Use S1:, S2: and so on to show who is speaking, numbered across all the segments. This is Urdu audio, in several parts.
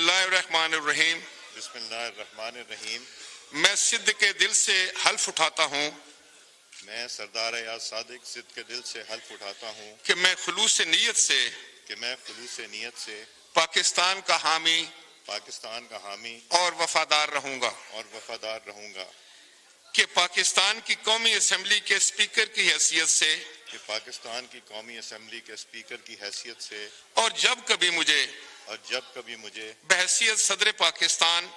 S1: اللہ الرحمن الرحیم.
S2: بسم اللہ الرحمن الرحیم.
S1: میں صدق کے دل سے حلف اٹھاتا ہوں
S2: میں سردار ایاز صادق صدق کے دل سے حلف اٹھاتا ہوں
S1: کہ میں خلوص نیت سے پاکستان کا حامی اور وفادار رہوں گا کہ پاکستان کی قومی اسمبلی کے اسپیکر کی حیثیت سے اور جب کبھی مجھے بحیثیت صدر پاکستان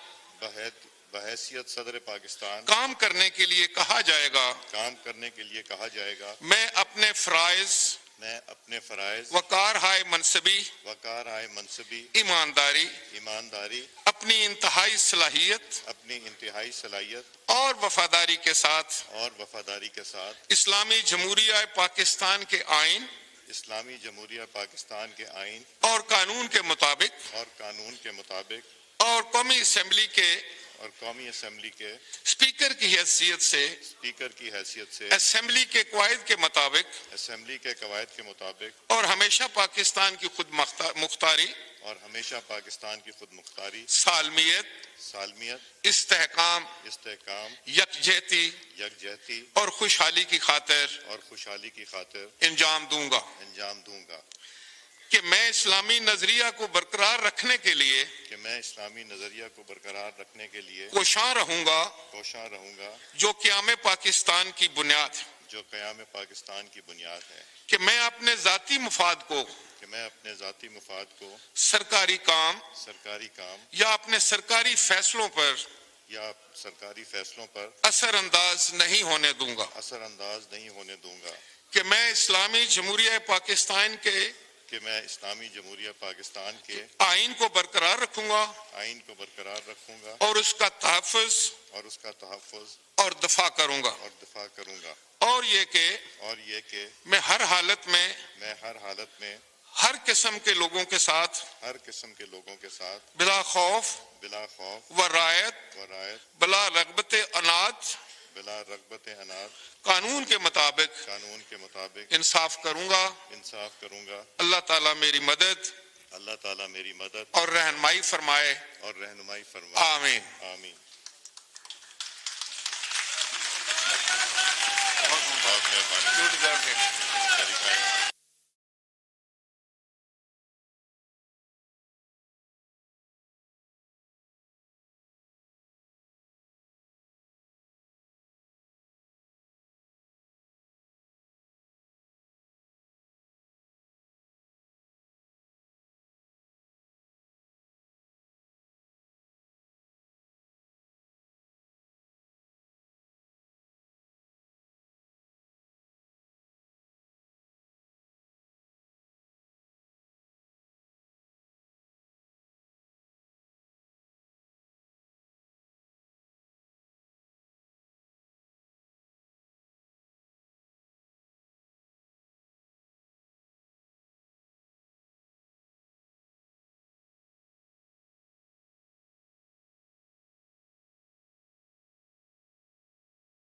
S1: کام کرنے کے لیے کہا جائے گا میں اپنے فرائض وقار منصبی ایمانداری اپنی انتہائی صلاحیت اور وفاداری کے ساتھ اسلامی جمہوریہ پاکستان کے آئین اور قانون کے مطابق اور قومی اسمبلی کے اسپیکر کی حیثیت سے اسمبلی کے قواعد کے مطابق اور ہمیشہ پاکستان کی خود مختاری سالمیت استحکام یکجہتی اور خوشحالی کی خاطر انجام دوں گا کہ میں اسلامی نظریہ کو برقرار رکھنے کے لیے کوشاں رہوں گا جو قیام پاکستان کی بنیاد ہے کہ میں اپنے ذاتی مفاد کو سرکاری کام یا اپنے سرکاری فیصلوں پر اثر انداز نہیں ہونے دوں گا کہ میں اسلامی جمہوریہ پاکستان کے آئین کو برقرار رکھوں گا اور اس کا تحفظ اور دفاع کروں گا اور یہ کہ میں ہر حالت میں ہر قسم کے لوگوں کے ساتھ بلا خوف و رعایت بلا رغبت عناد قانون کے مطابق انصاف کروں گا. اللہ تعالیٰ میری مدد اور رہنمائی فرمائے. آمین.